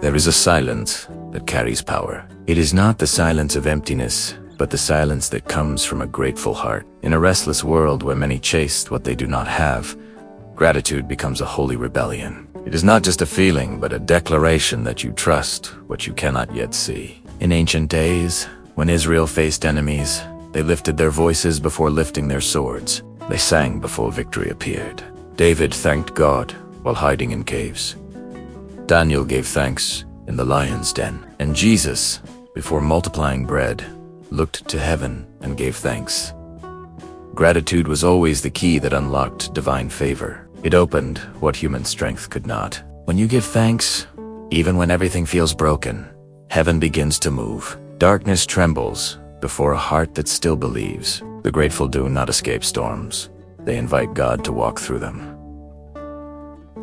There is a silence that carries power. It is not the silence of emptiness, but the silence that comes from a grateful heart. In a restless world where many chase what they do not have, gratitude becomes a holy rebellion. It is not just a feeling, but a declaration that you trust what you cannot yet see. In ancient days, when Israel faced enemies, they lifted their voices before lifting their swords. They sang before victory appeared. David thanked God while hiding in caves. Daniel gave thanks in the lion's den. And Jesus, before multiplying bread, looked to heaven and gave thanks. Gratitude was always the key that unlocked divine favor. It opened what human strength could not. When you give thanks, even when everything feels broken, heaven begins to move. Darkness trembles before a heart that still believes. The grateful do not escape storms. They invite God to walk through them.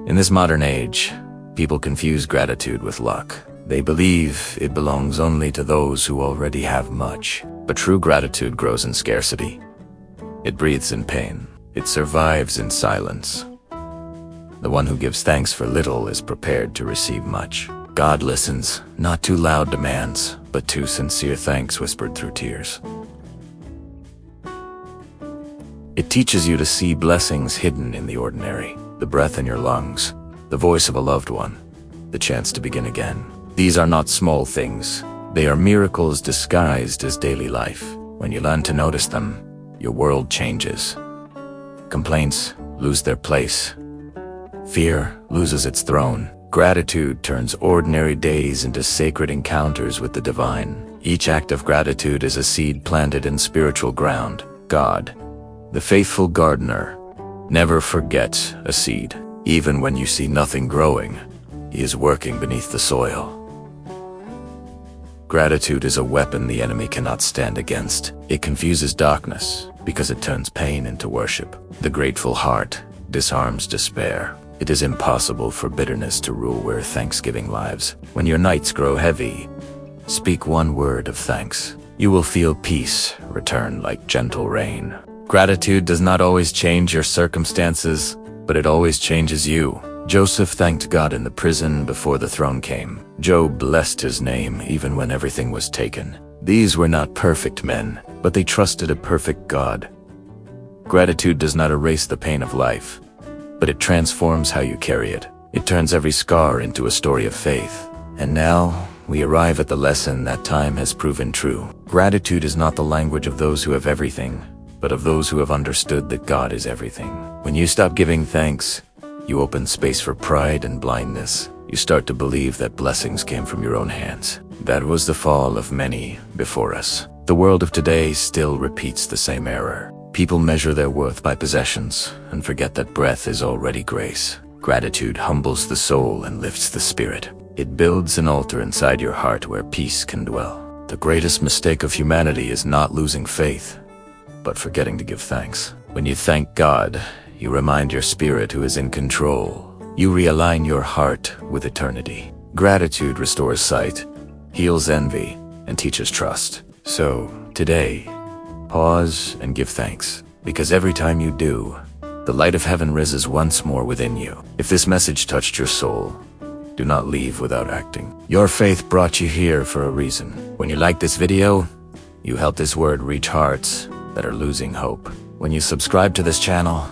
In this modern age, people confuse gratitude with luck. They believe it belongs only to those who already have much. But true gratitude grows in scarcity. It breathes in pain. It survives in silence. The one who gives thanks for little is prepared to receive much. God listens, not to loud demands, but to sincere thanks whispered through tears. It teaches you to see blessings hidden in the ordinary, the breath in your lungs, the voice of a loved one, the chance to begin again. These are not small things. They are miracles disguised as daily life. When you learn to notice them, your world changes. Complaints lose their place. Fear loses its throne. Gratitude turns ordinary days into sacred encounters with the divine. Each act of gratitude is a seed planted in spiritual ground. God, the faithful gardener, never forgets a seed. Even when you see nothing growing, He is working beneath the soil. Gratitude is a weapon the enemy cannot stand against. It confuses darkness because it turns pain into worship. The grateful heart disarms despair. It is impossible for bitterness to rule where thanksgiving lives. When your nights grow heavy, speak one word of thanks. You will feel peace return like gentle rain. Gratitude does not always change your circumstances, but it always changes you. Joseph thanked God in the prison before the throne came. Job blessed his name even when everything was taken. These were not perfect men, but they trusted a perfect God. Gratitude does not erase the pain of life, but it transforms how you carry it. It turns every scar into a story of faith. And now, we arrive at the lesson that time has proven true. Gratitude is not the language of those who have everything, but of those who have understood that God is everything. When you stop giving thanks, you open space for pride and blindness. You start to believe that blessings came from your own hands. That was the fall of many before us. The world of today still repeats the same error. People measure their worth by possessions and forget that breath is already grace. Gratitude humbles the soul and lifts the spirit. It builds an altar inside your heart where peace can dwell. The greatest mistake of humanity is not losing faith, but forgetting to give thanks. When you thank God, you remind your spirit who is in control. You realign your heart with eternity. Gratitude restores sight, heals envy, and teaches trust. So, today, pause and give thanks, because every time you do, the light of heaven rises once more within you. If this message touched your soul, do not leave without acting. Your faith brought you here for a reason. When you like this video, you help this word reach hearts that are losing hope. When you subscribe to this channel,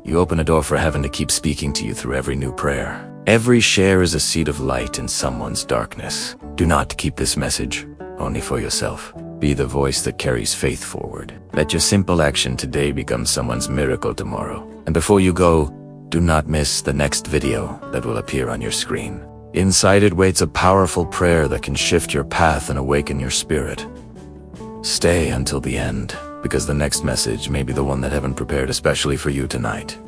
you open a door for heaven to keep speaking to you through every new prayer. Every share is a seed of light in someone's darkness. Do not keep this message only for yourself. Be the voice that carries faith forward. Let your simple action today become someone's miracle tomorrow. And before you go, do not miss the next video that will appear on your screen. Inside it waits a powerful prayer that can shift your path and awaken your spirit. Stay until the end, because the next message may be the one that heaven prepared especially for you tonight.